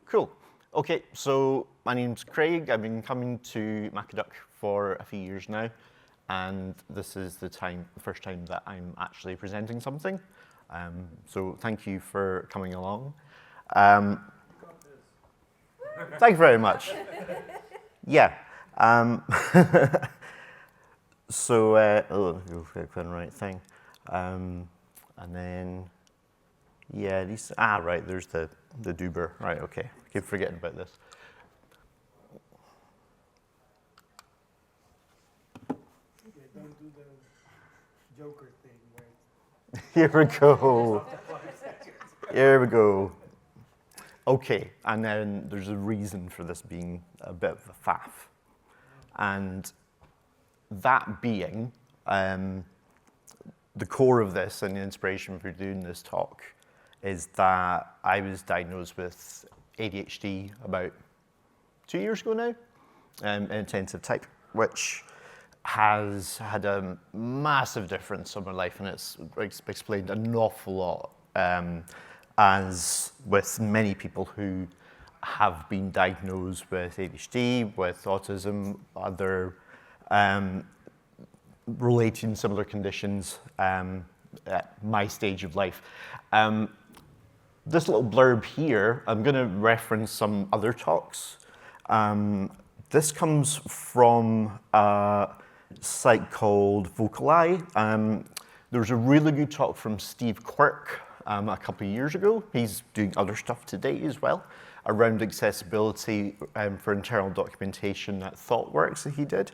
Cool. Okay, so my name's Craig. I've been coming to Macaduk for a few years now, and this is the first time that I'm actually presenting something. So thank you for coming along. Thank you very much. Yeah. So, oh, click on the right thing. And then, yeah, these, right, there's the doober. Right, okay. I keep forgetting about this. Yeah, don't do the Joker thing. Where Here we go. Here we go. Okay, and then there's a reason for this being a bit of a faff. And that being, the core of this and the inspiration for doing this talk is that I was diagnosed with ADHD about 2 years ago now, intensive type, which has had a massive difference on my life, and it's explained an awful lot, as with many people who have been diagnosed with ADHD, with autism, other relating similar conditions at my stage of life. This little blurb here, I'm going to reference some other talks. This comes from a site called Vocali. There was a really good talk from Steve Quirk a couple of years ago. He's doing other stuff today as well around accessibility for internal documentation at ThoughtWorks that he did.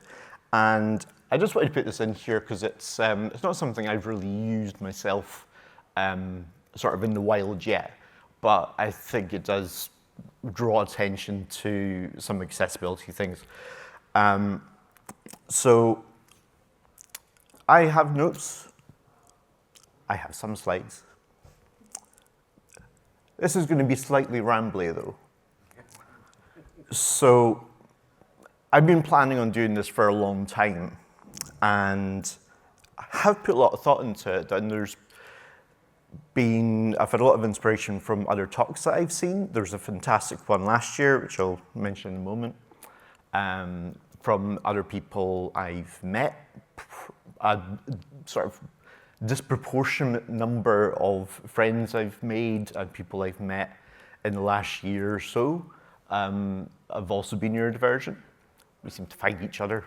And I just wanted to put this in here because it's not something I've really used myself sort of in the wild yet, but I think it does draw attention to some accessibility things. So I have notes. I have some slides. This is going to be slightly rambly though. So I've been planning on doing this for a long time, and I have put a lot of thought into it, and I've had a lot of inspiration from other talks that I've seen. There's a fantastic one last year, which I'll mention in a moment, from other people I've met, a sort of disproportionate number of friends I've made and people I've met in the last year or so have also been neurodivergent. We seem to find each other,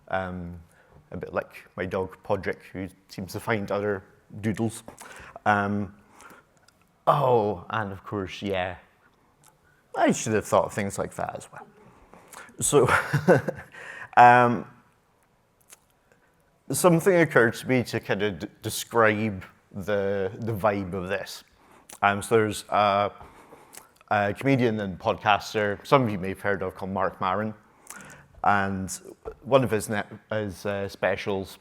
a bit like my dog Podrick, who seems to find other doodles. Oh, and of course, yeah, I should have thought of things like that as well. So, something occurred to me to kind of describe the vibe of this. So there's a comedian and podcaster, some of you may have heard of, called Mark Maron. And one of his specials,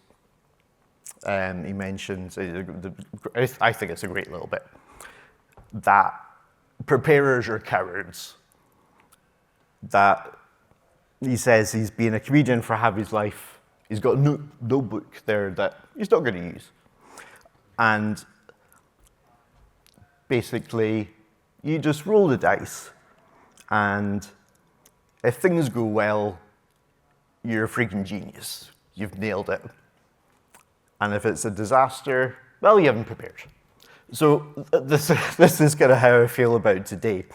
he mentions, I think it's a great little bit, that preparers are cowards. That he says he's been a comedian for half his life. He's got a notebook there that he's not going to use. And basically, you just roll the dice. And if things go well, you're a freaking genius. You've nailed it. And if it's a disaster, well, you haven't prepared. So this is kind of how I feel about today,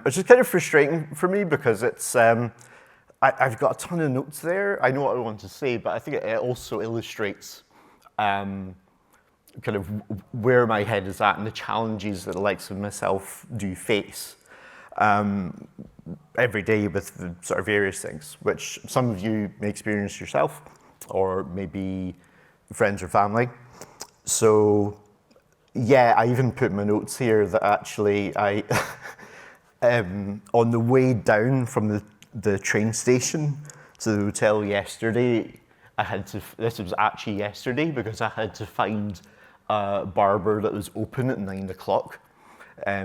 which is kind of frustrating for me because it's I've got a ton of notes there. I know what I want to say, but I think it also illustrates kind of where my head is at and the challenges that the likes of myself do face every day with the sort of various things, which some of you may experience yourself, or maybe friends or family. So yeah, I even put in my notes here that actually I, on the way down from the train station to the hotel yesterday, this was actually yesterday, because I had to find a barber that was open at 9 o'clock,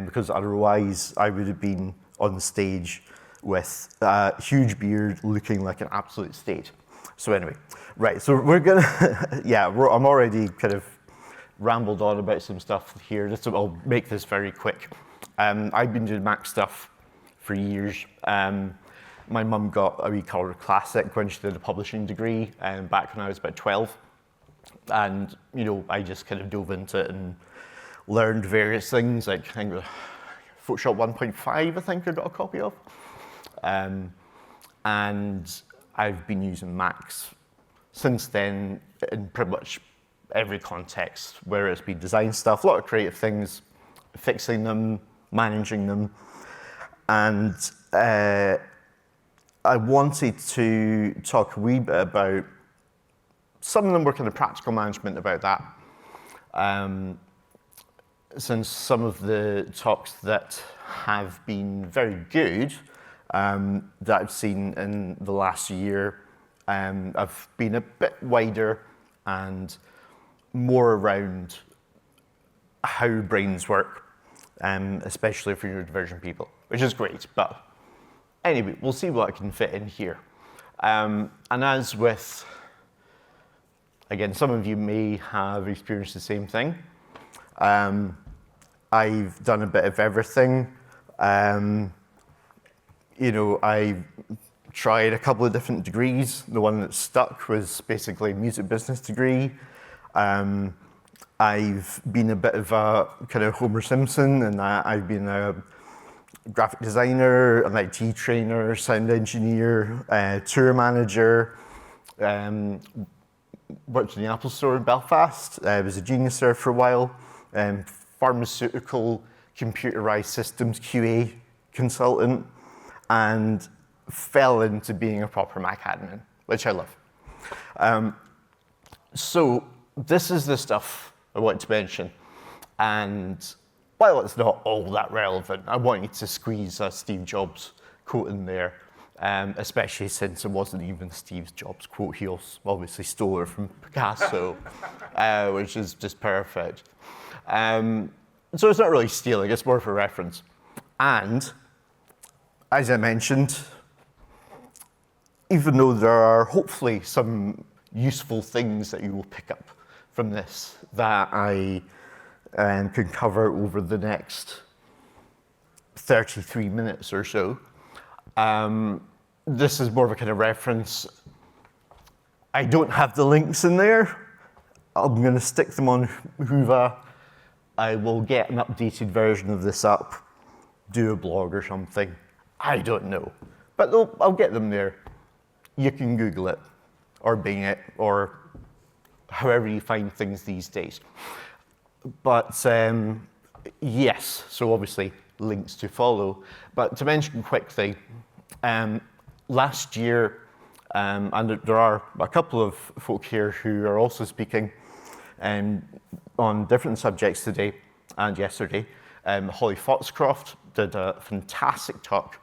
because otherwise I would have been on the stage with a huge beard looking like an absolute state. So anyway, right, so we're gonna, I'm already kind of rambled on about some stuff here. I'll make this very quick. I've been doing Mac stuff for years. My mum got a wee Color Classic when she did a publishing degree back when I was about 12. And, I just kind of dove into it and learned various things, like I think Photoshop 1.5, I think I got a copy of. And I've been using Macs since then in pretty much every context, where it's been design stuff, a lot of creative things, fixing them, managing them. And I wanted to talk a wee bit about, some of them were kind of practical management about that. Since some of the talks that have been very good that I've seen in the last year have been a bit wider and more around how brains work, especially for neurodivergent people, which is great. But anyway, we'll see what I can fit in here. And as with, again, some of you may have experienced the same thing. I've done a bit of everything. I tried a couple of different degrees. The one that stuck was basically a music business degree. I've been a bit of a kind of Homer Simpson, and I've been a graphic designer, an IT trainer, sound engineer, tour manager, worked in the Apple Store in Belfast. I was a Genius there for a while. Pharmaceutical computerized systems QA consultant, and fell into being a proper Mac admin, which I love. So this is the stuff I want to mention. And while it's not all that relevant, I wanted to squeeze a Steve Jobs quote in there, especially since it wasn't even Steve Jobs' quote. He obviously stole it from Picasso, which is just perfect. So it's not really stealing, it's more for reference. And as I mentioned, even though there are hopefully some useful things that you will pick up from this that I can cover over the next 33 minutes or so, this is more of a kind of reference. I don't have the links in there. I'm going to stick them on Whova. I will get an updated version of this up, do a blog or something. I don't know. But I'll get them there. You can Google it, or Bing it, or however you find things these days. But yes, so obviously links to follow. But to mention quickly, last year, and there are a couple of folk here who are also speaking on different subjects today and yesterday. Holly Foxcroft did a fantastic talk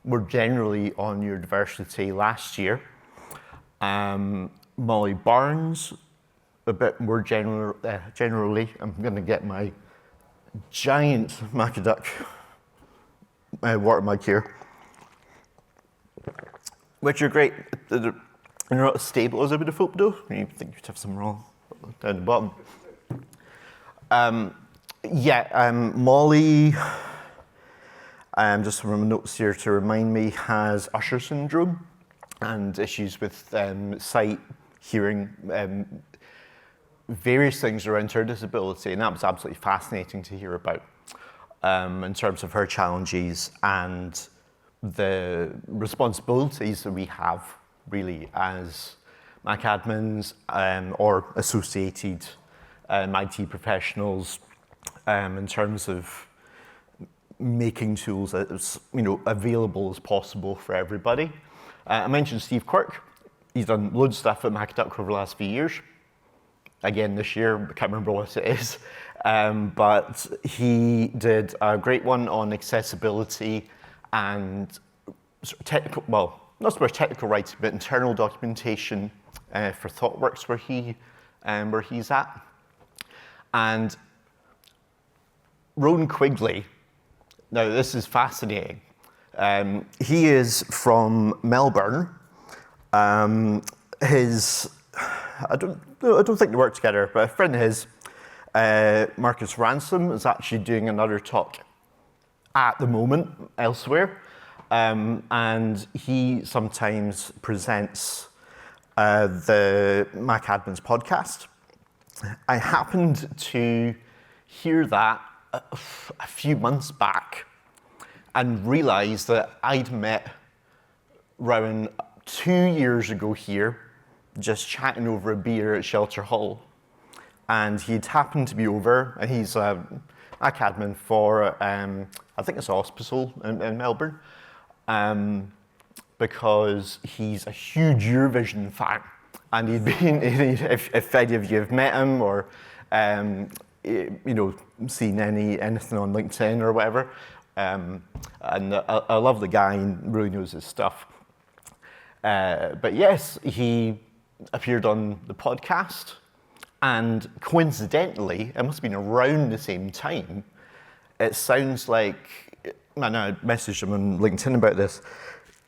more generally on neurodiversity last year. Molly Barnes, a bit more generally. I'm going to get my giant Macaduck watermug here, which are great. They're not as stable as I would have hoped, though. You think you'd have some wrong down the bottom. Molly, just from my notes here to remind me, has Usher syndrome and issues with sight, hearing, various things around her disability, and that was absolutely fascinating to hear about in terms of her challenges and the responsibilities that we have really as Mac admins or associated IT professionals in terms of making tools as available as possible for everybody. I mentioned Steve Quirk. He's done loads of stuff at MacDuck over the last few years. Again, this year, I can't remember what it is, but he did a great one on accessibility and technical, well, not so much technical writing, but internal documentation for ThoughtWorks, where he's at. And Rowan Quigley, now this is fascinating. He is from Melbourne. I don't think they work together, but a friend of his Marcus Ransom is actually doing another talk at the moment elsewhere, and he sometimes presents the Mac Admins podcast. I happened to hear that a few months back and realised that I'd met Rowan 2 years ago here, just chatting over a beer at Shelter Hall. And he'd happened to be over, and he's a Mac admin for, I think it's a hospital in Melbourne, because he's a huge Eurovision fan. And he'd been, if any of you have met him or seen anything on LinkedIn or whatever, and I love the guy and really knows his stuff. But yes, he appeared on the podcast, and coincidentally, it must have been around the same time. It sounds like, and I messaged him on LinkedIn about this,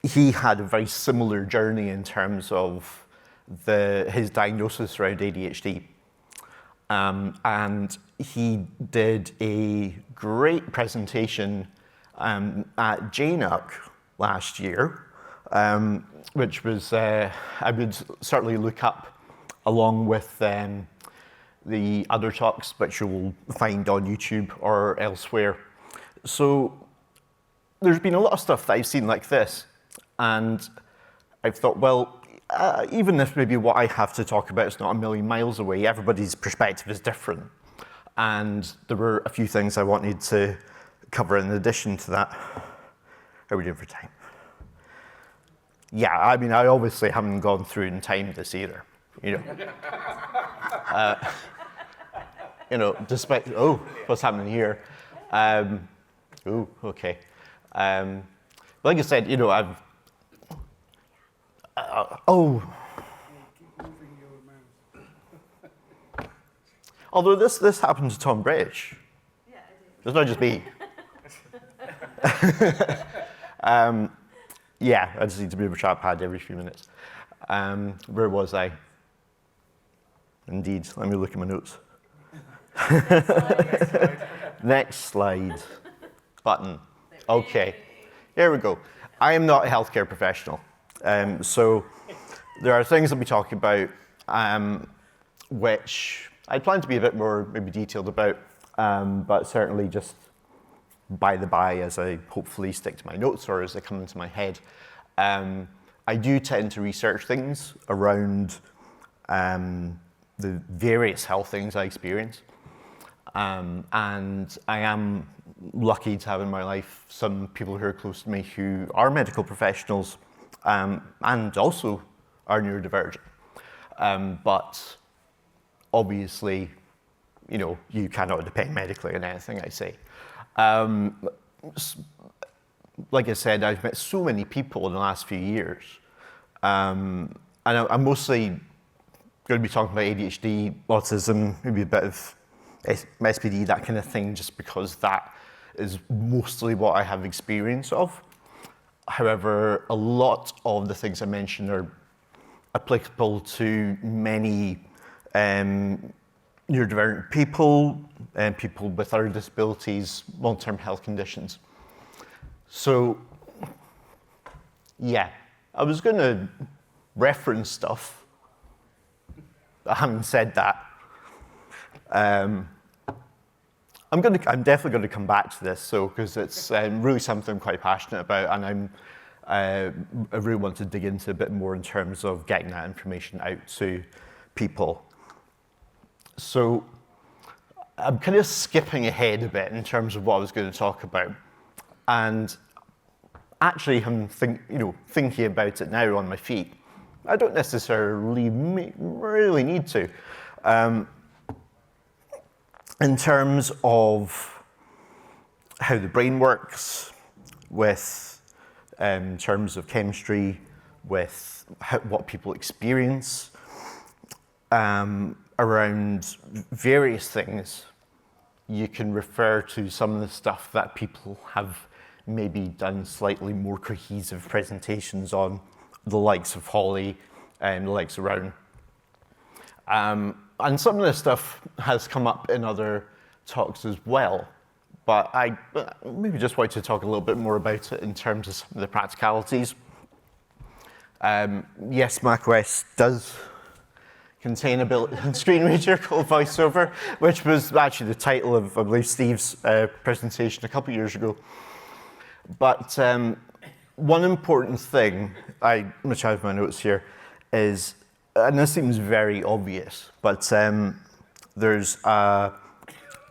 he had a very similar journey in terms of his diagnosis around ADHD. And he did a great presentation at JNUC last year, which was, I would certainly look up along with the other talks, which you'll find on YouTube or elsewhere. So there's been a lot of stuff that I've seen like this, and I've thought, well, even if maybe what I have to talk about is not a million miles away, everybody's perspective is different. And there were a few things I wanted to cover in addition to that. How are we doing for time? Yeah, I mean, I obviously haven't gone through and timed this either, despite, what's happening here? Okay. Like I said, I've, Keep moving your mouse. although this happened to Tom British. Yeah, I did. It's not just me. Yeah, I just need to move a trackpad every few minutes. Where was I? Indeed, let me look at my notes. Next slide. Button. Okay, here we go. I am not a healthcare professional. So there are things I'll be talking about which I plan to be a bit more maybe detailed about, but certainly just by the by as I hopefully stick to my notes or as they come into my head. I do tend to research things around the various health things I experience. And I am lucky to have in my life some people who are close to me who are medical professionals and also are neurodivergent. But obviously, you cannot depend medically on anything I say. Like I said, I've met so many people in the last few years. And I'm mostly going to be talking about ADHD, autism, maybe a bit of SPD, that kind of thing, just because that is mostly what I have experience of. However, a lot of the things I mentioned are applicable to many neurodivergent people and people with other disabilities, long-term health conditions. So, yeah, I was going to reference stuff. I haven't said that. I'm definitely going to come back to this, because it's really something I'm quite passionate about, and I really want to dig into a bit more in terms of getting that information out to people. So I'm kind of skipping ahead a bit in terms of what I was going to talk about, and actually I'm thinking about it now on my feet. I don't necessarily really need to. In terms of how the brain works, with in terms of chemistry, with what people experience, around various things, you can refer to some of the stuff that people have maybe done slightly more cohesive presentations on, the likes of Holly and the likes of Rowan. And some of this stuff has come up in other talks as well, but I maybe just wanted to talk a little bit more about it in terms of some of the practicalities. Yes, macOS does contain a screen reader called VoiceOver, which was actually the title of, I believe, Steve's presentation a couple of years ago. But one important thing, which I have my notes here, is, and this seems very obvious, but there's a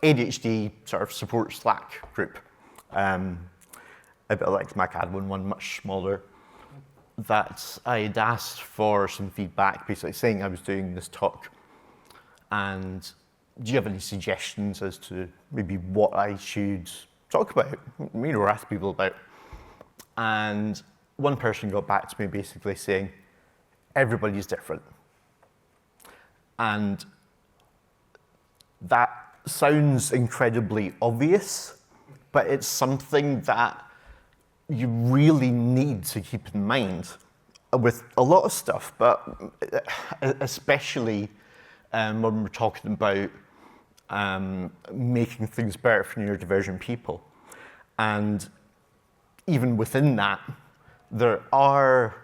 ADHD sort of support Slack group, a bit like Mac Admin, one much smaller, that I had asked for some feedback, basically saying I was doing this talk, and do you have any suggestions as to maybe what I should talk about, or ask people about? And one person got back to me basically saying, everybody's different. And that sounds incredibly obvious, but it's something that you really need to keep in mind with a lot of stuff, but especially when we're talking about making things better for neurodivergent people. And even within that, there are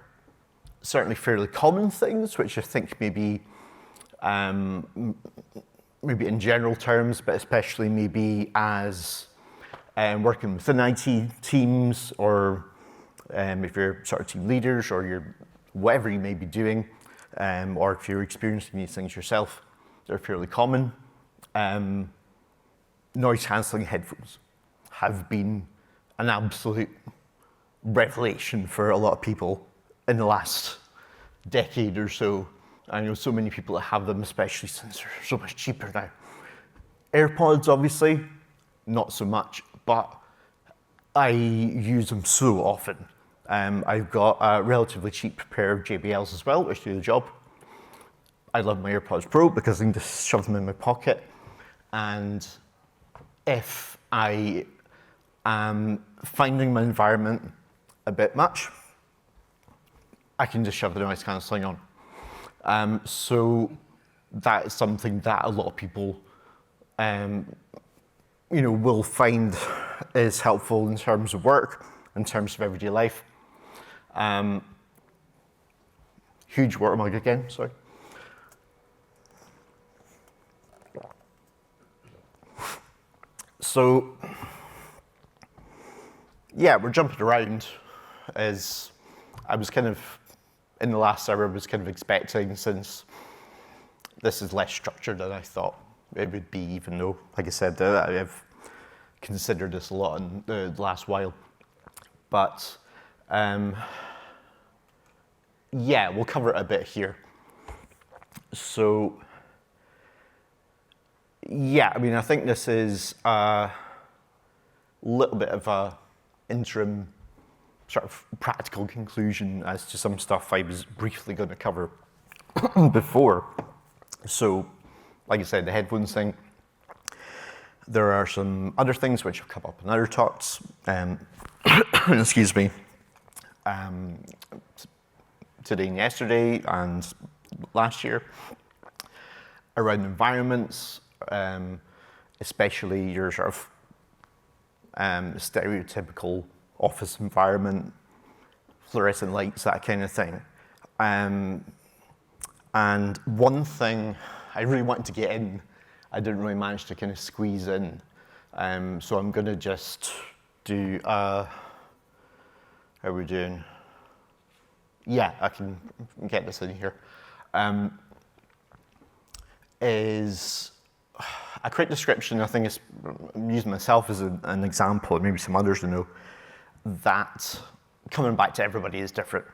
certainly fairly common things, which I think maybe in general terms, but especially maybe as working within IT teams, or if you're sort of team leaders, or you're whatever you may be doing, or if you're experiencing these things yourself, they're fairly common. Noise cancelling headphones have been an absolute revelation for a lot of people in the last decade or so. I know so many people that have them, especially since they're so much cheaper now. AirPods, obviously, not so much, but I use them so often. I've got a relatively cheap pair of JBLs as well, which do the job. I love my AirPods Pro because I can just shove them in my pocket, and if I am finding my environment a bit much, I can just shove the noise cancelling on. So that is something that a lot of people will find is helpful in terms of work, in terms of everyday life. Huge watermark again, sorry. So, yeah, we're jumping around as I was kind of, in the last hour, I was kind of expecting, since this is less structured than I thought it would be, even though, like I said, I've considered this a lot in the last while. But, yeah, we'll cover it a bit here. So, yeah, I mean, I think this is a little bit of a interim sort of practical conclusion as to some stuff I was briefly going to cover before. So, like I said, the headphones thing. There are some other things which have come up in other talks. Excuse me. Today and yesterday and last year, around environments, especially your sort of stereotypical office environment, fluorescent lights, that kind of thing. And one thing I really wanted to get in, I didn't really manage to kind of squeeze in. So I'm going to just do, how are we doing? Yeah, I can get this in here. Is a quick description. I think I'm using myself as an example, and maybe some others to know, that coming back to everybody is different.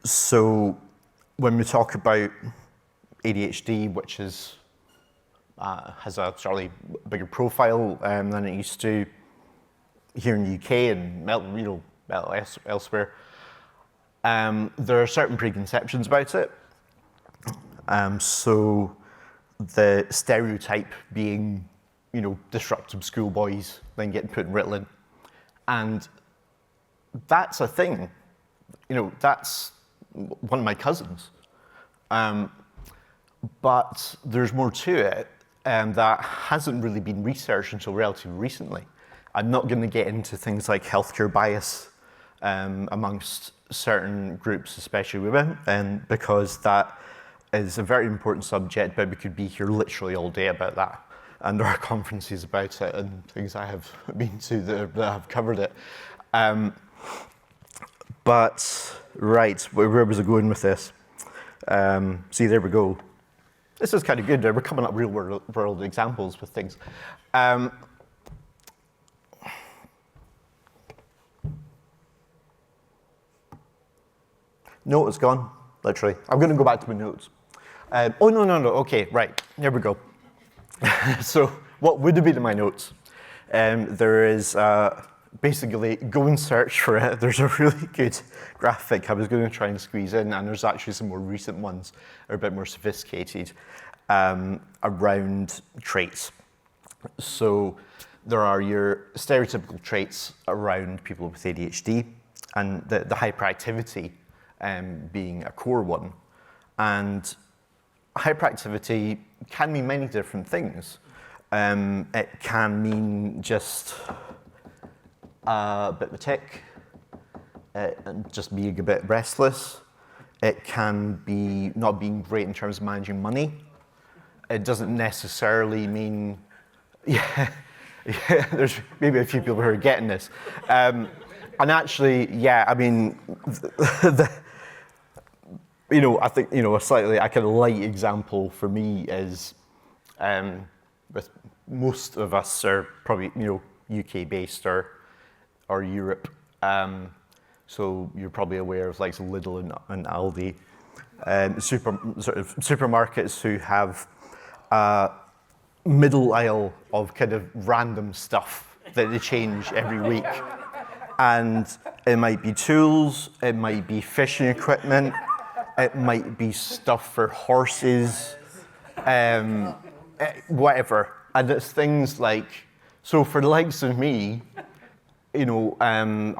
So when we talk about ADHD, which is has a slightly bigger profile than it used to here in the UK and elsewhere, there are certain preconceptions about it. So the stereotype being, disruptive schoolboys, then getting put in Ritalin. And that's a thing. That's one of my cousins. But there's more to it that hasn't really been researched until relatively recently. I'm not going to get into things like healthcare bias amongst certain groups, especially women, because that is a very important subject, but we could be here literally all day about that. And there are conferences about it and things I have been to that have covered it. But, right, where was I going with this? See, there we go. This is kind of good. We're coming up real world examples with things. No, it's gone, literally. I'm going to go back to my notes. Oh, no, okay, right, here we go. So, what would have been in my notes? There is basically, go and search for it. There's a really good graphic I was going to try and squeeze in, and there's actually some more recent ones that are a bit more sophisticated around traits. So, there are your stereotypical traits around people with ADHD, and the hyperactivity being a core one. And hyperactivity can mean many different things. It can mean just a bit of a tick, and just being a bit restless. It can be not being great in terms of managing money. It doesn't necessarily mean, there's maybe a few people who are getting this. And actually, I mean, I think, a slightly, a kind of light example for me is, with most of us are probably, UK based or Europe. So you're probably aware of like Lidl and Aldi, supermarkets who have a middle aisle of kind of random stuff that they change every week. And it might be tools, it might be fishing equipment, it might be stuff for horses, whatever. And it's things like, so for the likes of me, I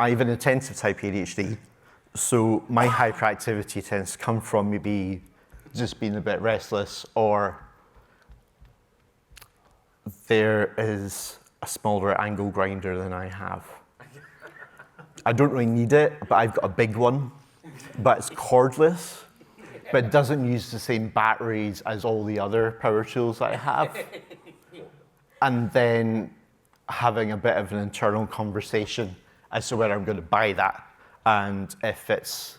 have an attentive type ADHD, so my hyperactivity tends to come from maybe just being a bit restless, or there is a smaller angle grinder than I have. I don't really need it, but I've got a big one, but it's cordless, but it doesn't use the same batteries as all the other power tools I have. And then having a bit of an internal conversation as to whether I'm going to buy that. And if it's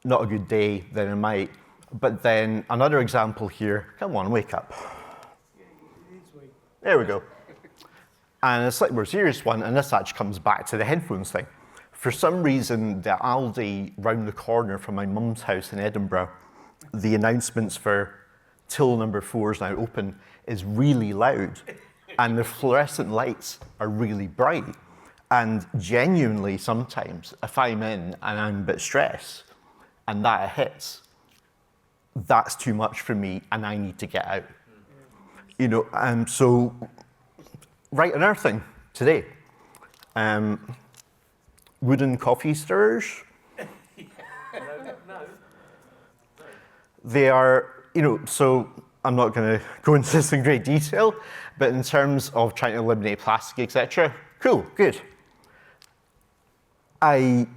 not a good day, then I might. But then another example here, come on, wake up. There we go. And a slightly more serious one, and this actually comes back to the headphones thing. For some reason, the Aldi round the corner from my mum's house in Edinburgh, the announcements for till number 4 is now open is really loud. And the fluorescent lights are really bright. And genuinely, sometimes, if I'm in and I'm a bit stressed, and that hits, that's too much for me, and I need to get out. So, right, another thing today. Wooden coffee stirrers. They are, so I'm not going to go into this in great detail, but in terms of trying to eliminate plastic, etc., cool, good. I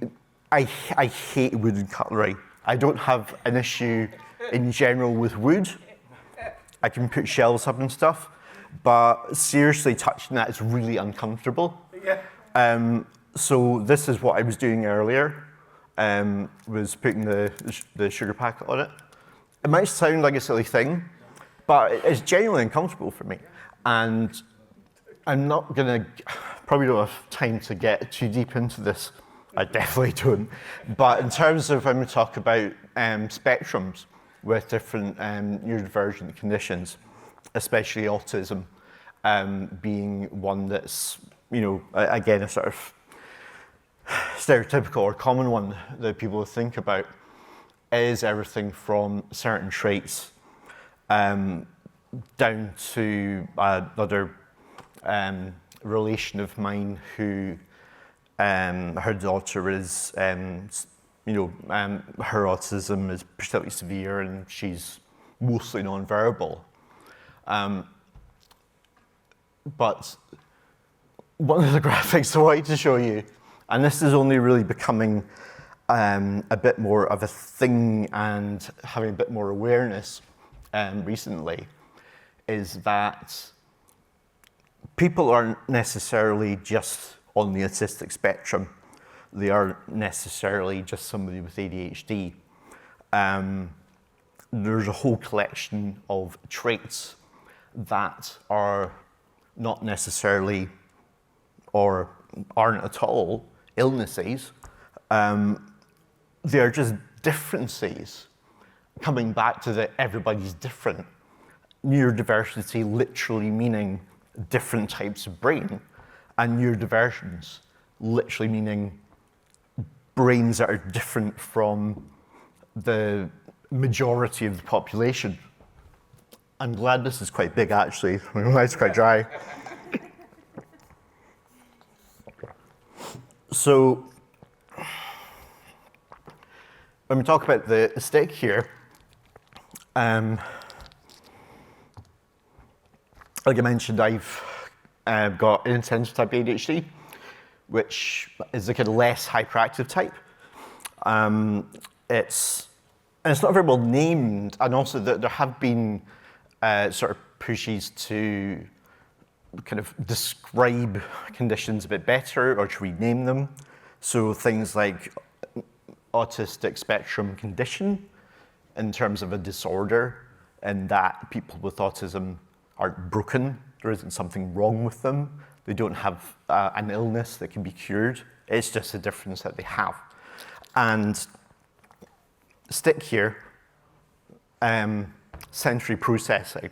hate wooden cutlery. I don't have an issue in general with wood. I can put shelves up and stuff, but seriously touching that is really uncomfortable. So this is what I was doing earlier, was putting the sugar packet on it. It might sound like a silly thing, but it's genuinely uncomfortable for me. And I'm not gonna, probably don't have time to get too deep into this. I definitely don't. But in terms of when we talk about spectrums with different neurodivergent conditions, especially autism being one that's, again, a sort of stereotypical or common one that people think about, is everything from certain traits down to another relation of mine who her daughter is, her autism is particularly severe, and she's mostly non-verbal. But one of the graphics I wanted to show you, and this is only really becoming a bit more of a thing and having a bit more awareness recently, is that people aren't necessarily just on the autistic spectrum. They aren't necessarily just somebody with ADHD. There's a whole collection of traits that are not necessarily or aren't at all illnesses. They're just differences. Coming back to that everybody's different. Neurodiversity literally meaning different types of brain, and neurodivergence literally meaning brains that are different from the majority of the population. I'm glad this is quite big, actually. It's quite dry. So, when we talk about the stick here, like I mentioned, I've got inattentive type ADHD, which is the kind of less hyperactive type. It's not very well named, and also there have been sort of pushes to kind of describe conditions a bit better or to rename them. So things like autistic spectrum condition in terms of a disorder, and that people with autism aren't broken. There isn't something wrong with them. They don't have an illness that can be cured. It's just a difference that they have. And stick here, sensory processing.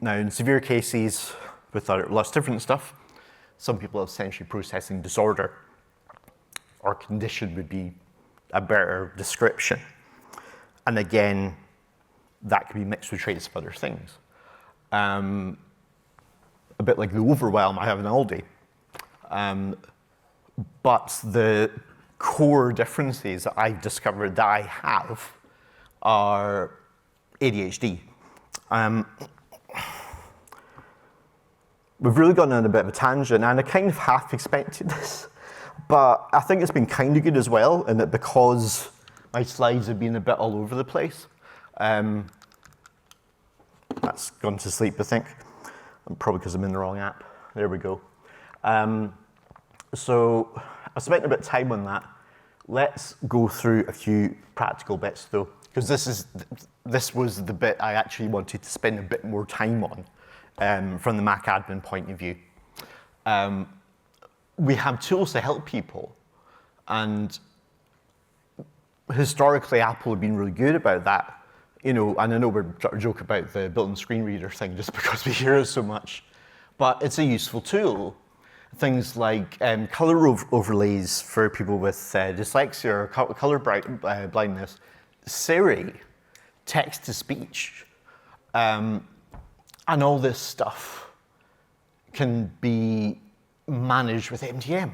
Now, in severe cases with lots of different stuff, some people have sensory processing disorder, or condition would be a better description. And again, that can be mixed with traits of other things. A bit like the overwhelm I have in Aldi. But the core differences that I've discovered that I have are ADHD. We've really gone on a bit of a tangent, and I kind of half expected this, but I think it's been kind of good as well, in that because my slides have been a bit all over the place. That's gone to sleep, I think. Probably because I'm in the wrong app. There we go. So I spent a bit of time on that. Let's go through a few practical bits though, because this was the bit I actually wanted to spend a bit more time on from the Mac admin point of view. We have tools to help people, and historically Apple have been really good about that. You know, and I know we're joking about the built-in screen reader thing just because we hear it so much, but it's a useful tool. Things like color overlays for people with dyslexia or color blindness, Siri, text-to-speech, and all this stuff can be managed with MDM,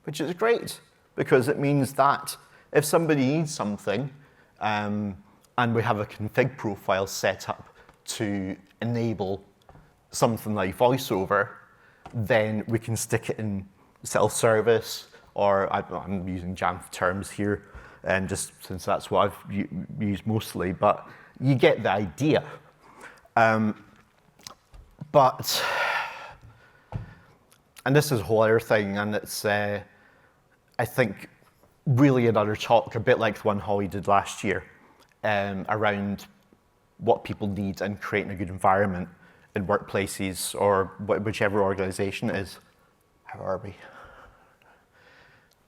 which is great because it means that if somebody needs something, and we have a config profile set up to enable something like VoiceOver, then we can stick it in self-service, or I'm using Jamf terms here, just since that's what I've used mostly, but you get the idea. And this is a whole other thing, and it's, I think, really another talk, a bit like the one Holly did last year, around what people need and creating a good environment in workplaces or whichever organization it is. How are we?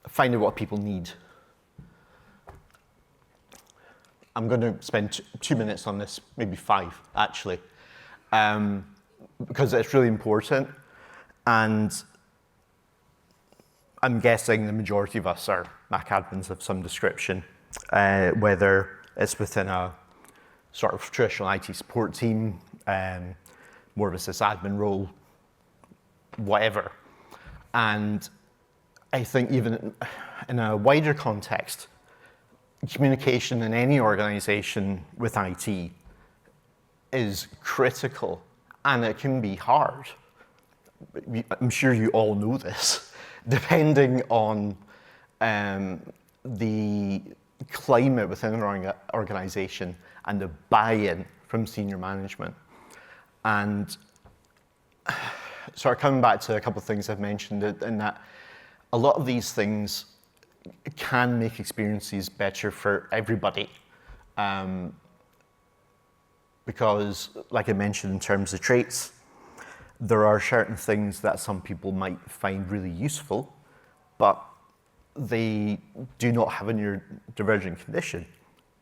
Finding what people need. I'm going to spend 2 minutes on this, maybe 5 actually, because it's really important, and I'm guessing the majority of us are Mac admins of some description, whether it's within a sort of traditional IT support team, more of a sysadmin role, whatever. And I think even in a wider context, communication in any organization with IT is critical, and it can be hard. I'm sure you all know this, depending on the climate within an organization and the buy-in from senior management. And sort of coming back to a couple of things I've mentioned, in that a lot of these things can make experiences better for everybody. Because, like I mentioned in terms of traits, there are certain things that some people might find really useful, but they do not have a neurodivergent condition.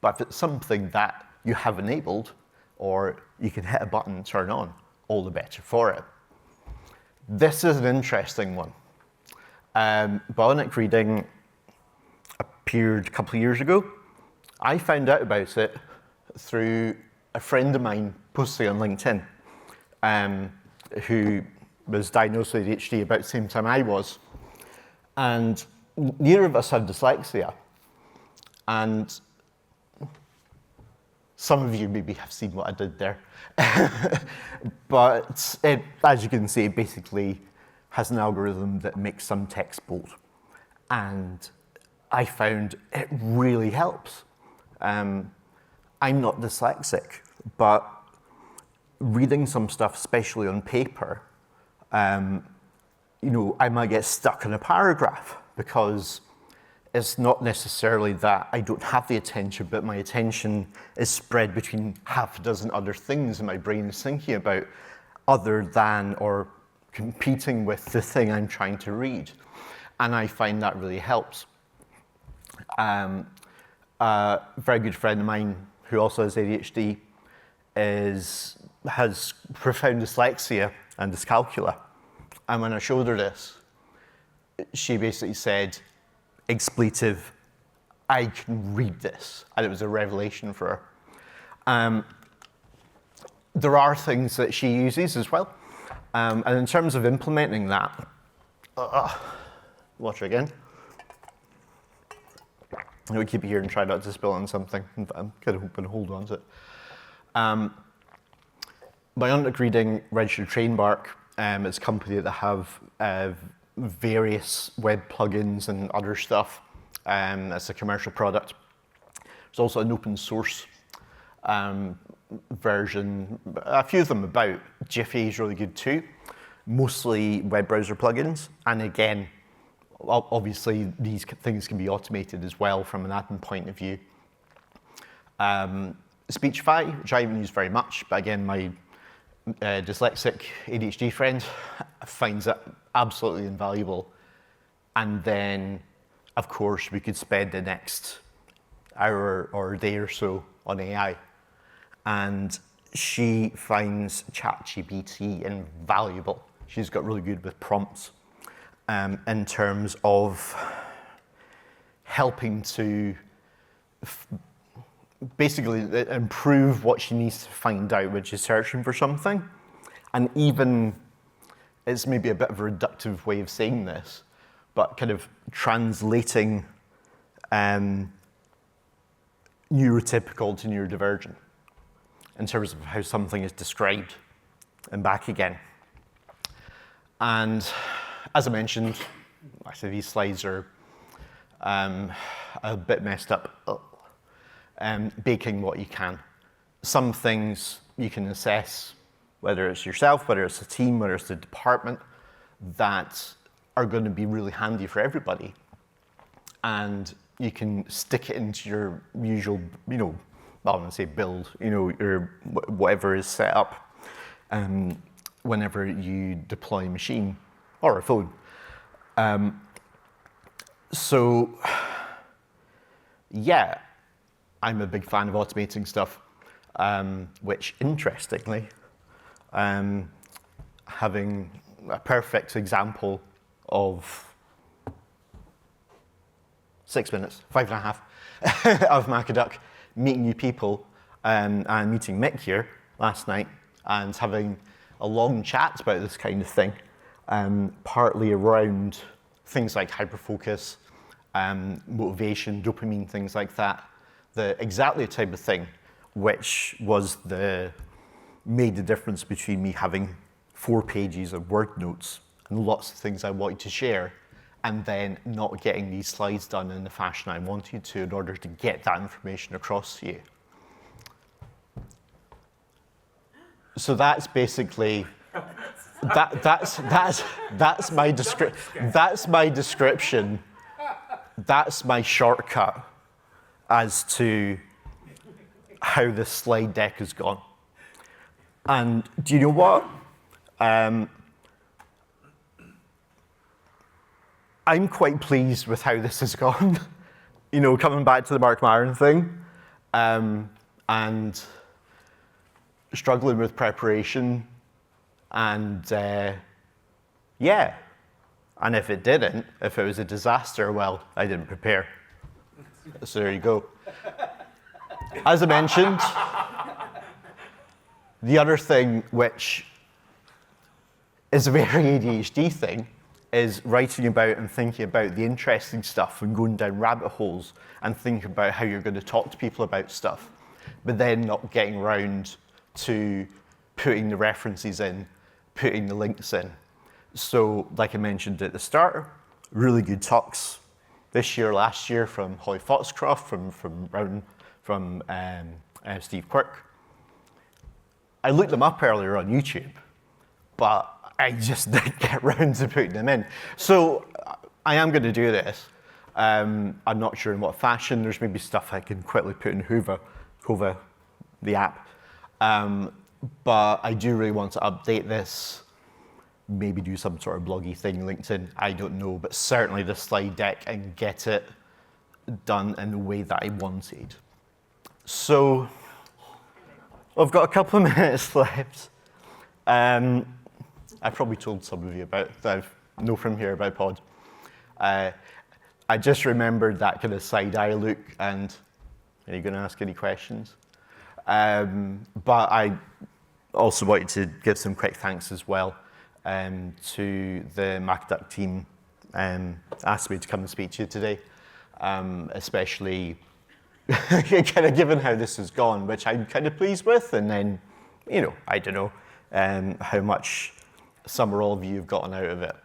But if it's something that you have enabled, or you can hit a button and turn on, all the better for it. This is an interesting one. Bionic reading appeared a couple of years ago. I found out about it through a friend of mine posting on LinkedIn, who was diagnosed with ADHD about the same time I was. And neither of us had dyslexia. And some of you maybe have seen what I did there. But it, as you can see, it basically has an algorithm that makes some text bold. And I found it really helps. I'm not dyslexic, but reading some stuff, especially on paper, you know, I might get stuck in a paragraph because it's not necessarily that I don't have the attention, but my attention is spread between half a dozen other things and my brain is thinking about other than or competing with the thing I'm trying to read. And I find that really helps. A very good friend of mine who also has ADHD has profound dyslexia and dyscalculia. And when I showed her this, she basically said, expletive, I can read this. And it was a revelation for her. There are things that she uses as well. And in terms of implementing that, watch it again. I'm going to keep it here and try not to spill on something. I'm kind of going to hold on to it. Bionic Reading Registered Trademark is a company that have various web plugins and other stuff. It's a commercial product. There's also an open source version, a few of them about. Jiffy is really good too, mostly web browser plugins. And again, obviously these things can be automated as well from an admin point of view. Speechify, which I haven't used very much, but again, my dyslexic ADHD friend finds it absolutely invaluable. And then, of course, we could spend the next hour or day or so on AI. And she finds ChatGPT invaluable. She's got really good with prompts in terms of helping to basically improve what she needs to find out when she's searching for something. And even, it's maybe a bit of a reductive way of saying this, but kind of translating neurotypical to neurodivergent in terms of how something is described and back again. And as I mentioned, actually these slides are a bit messed up. Baking what you can. Some things you can assess, whether it's yourself, whether it's a team, whether it's a department, that are going to be really handy for everybody. And you can stick it into your usual, you know, well, I'm going to say build, you know, or whatever is set up whenever you deploy a machine or a phone. So, yeah, I'm a big fan of automating stuff, which interestingly, having a perfect example of 6 minutes, 5.5 of Macaduck, meeting new people, and meeting Mick here last night, and having a long chat about this kind of thing, partly around things like hyperfocus, motivation, dopamine, things like that. Exactly the type of thing which made the difference between me having 4 pages of Word notes and lots of things I wanted to share, and then not getting these slides done in the fashion I wanted to in order to get that information across to you. So that's basically, that's my description. That's my shortcut as to how this slide deck has gone. And do you know what? I'm quite pleased with how this has gone. You know, coming back to the Mark Maron thing, and struggling with preparation, and yeah. And if it was a disaster, well, I didn't prepare. So there you go. As I mentioned, the other thing which is a very ADHD thing is writing about and thinking about the interesting stuff and going down rabbit holes and thinking about how you're going to talk to people about stuff, but then not getting around to putting the references in, putting the links in. So, like I mentioned at the start, really good talks this year, last year from Holly Foxcroft, from Steve Quirk. I looked them up earlier on YouTube, but I just didn't get around to putting them in. So I am going to do this. I'm not sure in what fashion. There's maybe stuff I can quickly put in Hova, the app. But I do really want to update this, maybe do some sort of bloggy thing, LinkedIn, I don't know, but certainly the slide deck and get it done in the way that I wanted. So I've got a couple of minutes left. I probably told some of you about that I know from here about Pod. I just remembered that kind of side eye look, and are you going to ask any questions? But I also wanted to give some quick thanks as well to the MacDuck team. Asked me to come and speak to you today, especially kind of given how this has gone, which I'm kind of pleased with, and then, you know, I don't know how much some or all of you have gotten out of it.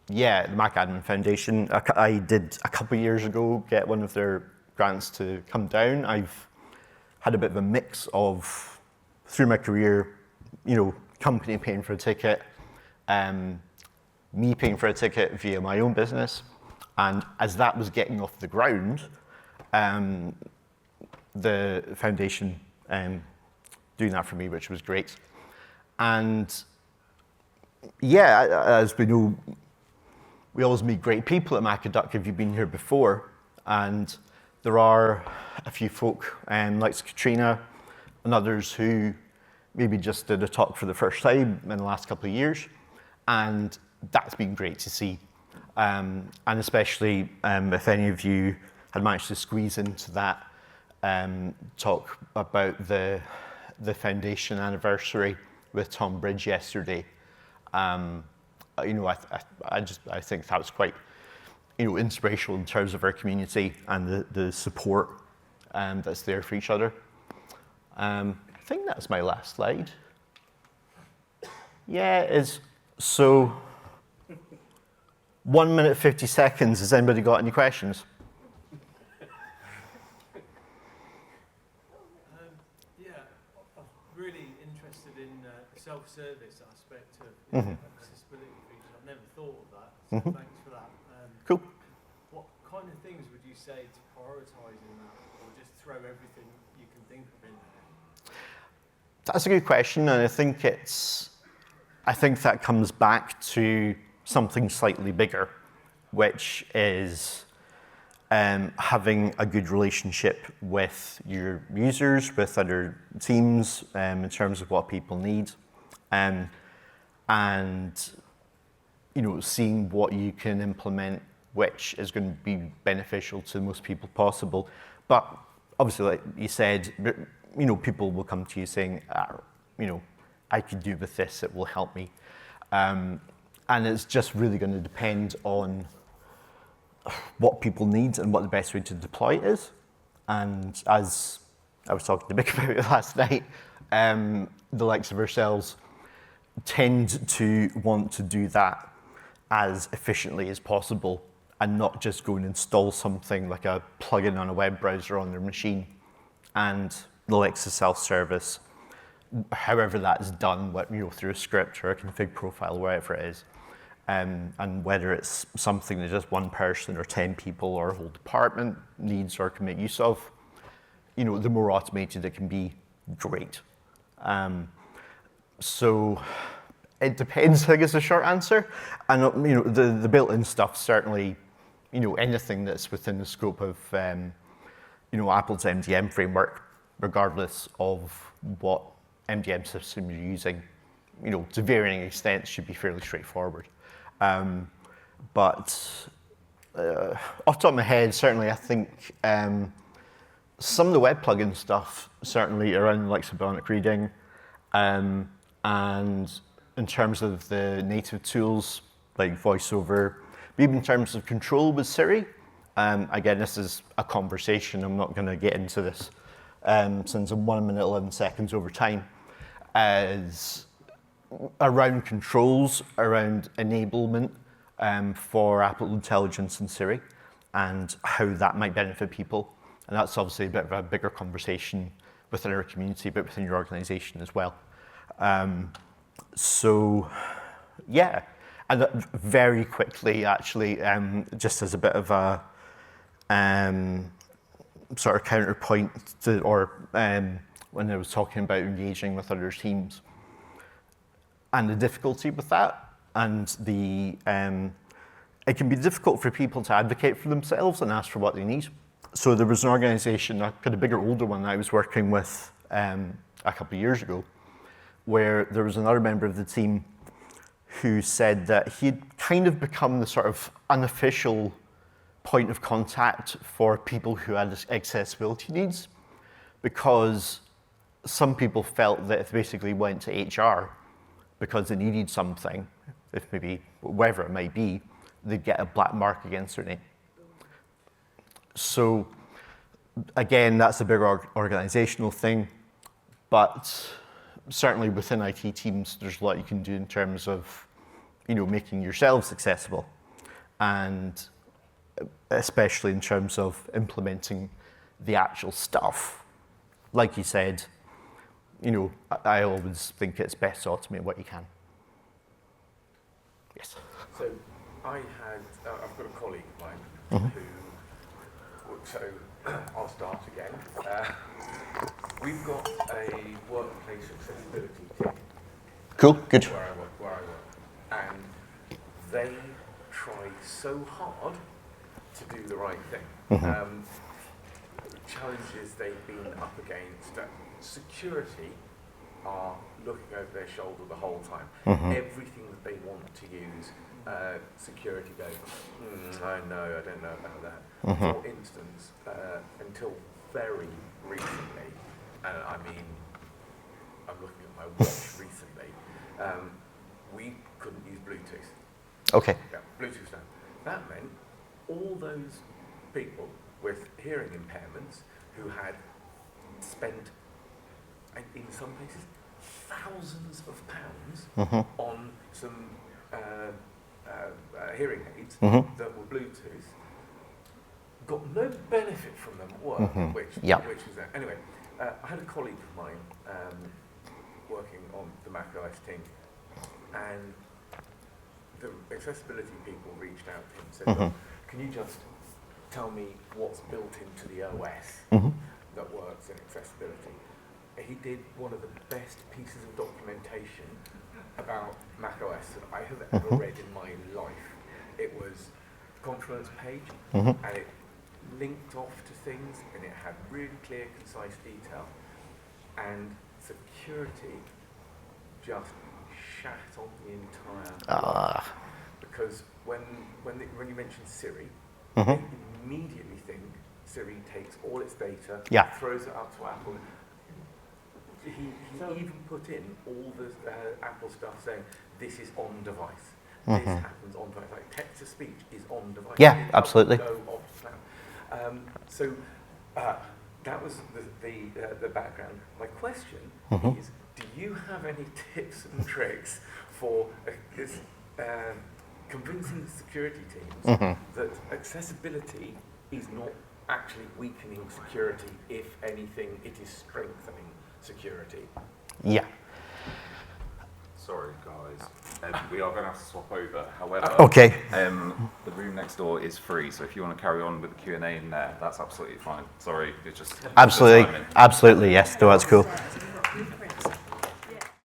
Yeah, the Mac Admin Foundation, I did a couple of years ago get one of their grants to come down. I've had a bit of a mix of, through my career, you know, company paying for a ticket, me paying for a ticket via my own business, and as that was getting off the ground, the foundation doing that for me, which was great. And yeah, as we know, we always meet great people at MacDuck if you've been here before, and there are a few folk, like Katrina and others, who maybe just did a talk for the first time in the last couple of years, and that's been great to see. And especially if any of you had managed to squeeze into that talk about the foundation anniversary with Tom Bridge yesterday. You know, I think that was quite, you know, inspirational in terms of our community and the support that's there for each other. I think that's my last slide. Yeah, it is. So, 1 minute, 50 seconds. Has anybody got any questions? Yeah, I'm really interested in the self-service aspect of accessibility features. I've never thought of that, so thanks for that. Cool. What kind of things would you say to prioritise in that, or just throw everything you can think of in there? That's a good question, and I think that comes back to something slightly bigger, which is having a good relationship with your users, with other teams, in terms of what people need, and you know, seeing what you can implement, which is going to be beneficial to the most people possible. But obviously, like you said, you know, people will come to you saying, you know, I could do with this, it will help me. And it's just really going to depend on what people need and what the best way to deploy it is. And as I was talking to Mick about it last night, the likes of ourselves tend to want to do that as efficiently as possible and not just go and install something like a plugin on a web browser on their machine. And the likes of self-service, however that's done, through a script or a config profile, wherever it is, and whether it's something that just one person or 10 people or a whole department needs or can make use of, the more automated it can be, great. So it depends, I guess, the short answer. And the built-in stuff certainly, anything that's within the scope of Apple's MDM framework, regardless of what MDM system you're using, to varying extents should be fairly straightforward. But off the top of my head, certainly I think some of the web plugin stuff, certainly around like Bionic Reading, and in terms of the native tools like VoiceOver, but even in terms of control with Siri, again, this is a conversation. I'm not going to get into this since I'm 1 minute 11 seconds over time, as around controls, around enablement for Apple Intelligence and Siri, and how that might benefit people. And that's obviously a bit of a bigger conversation within our community, but within your organization as well. So, yeah. And very quickly, actually, just as a bit of a sort of counterpoint to, when I was talking about engaging with other teams, and the difficulty with that, and it can be difficult for people to advocate for themselves and ask for what they need. So there was an organization, a kind of bigger, older one I was working with a couple of years ago, where there was another member of the team who said that he'd kind of become the sort of unofficial point of contact for people who had accessibility needs, because some people felt that if they basically went to HR because they needed something, if maybe whatever it might be, they'd get a black mark against their name. So again, that's a bigger organizational thing, but certainly within IT teams, there's a lot you can do in terms of, making yourselves accessible, and especially in terms of implementing the actual stuff. Like you said, I always think it's best to automate what you can. Yes. So I've got a colleague of mine who, so I'll start again. We've got a workplace accessibility team. Cool, good. Where I work. And they try so hard to do the right thing. Challenges they've been up against, security are looking over their shoulder the whole time. Everything that they want to use, security goes, I don't know about that. For instance, until very recently, and I mean, I'm looking at my watch recently, we couldn't use Bluetooth. Okay. Yeah, Bluetooth now. That meant all those people with hearing impairments who had spent, in some cases, thousands of pounds on some hearing aids that were Bluetooth, got no benefit from them at work, which was there. Anyway, I had a colleague of mine working on the Mac OS team, and the accessibility people reached out to him and said, "Look, can you just tell me what's built into the OS that works in accessibility?" He did one of the best pieces of documentation about Mac OS that I have ever read in my life. It was a Confluence page, and it linked off to things, and it had really clear, concise detail. And security just shat on the entire because when you mention Siri, they immediately think Siri takes all its data, throws it up to Apple. He even put in all the Apple stuff saying this is on device. this happens on device. Like text to speech is on device. Yeah, It doesn't absolutely. go off plan. So that was the background. My question is, do you have any tips and tricks for convincing security teams that accessibility is not actually weakening security? If anything, it is strengthening security. Yeah. Sorry, guys. We are going to have to swap over. However, Okay. the room next door is free, so if you want to carry on with the Q&A in there, that's absolutely fine. Sorry, it's just Absolutely. the timing. Absolutely. Yes. No, that's cool. We've got a quick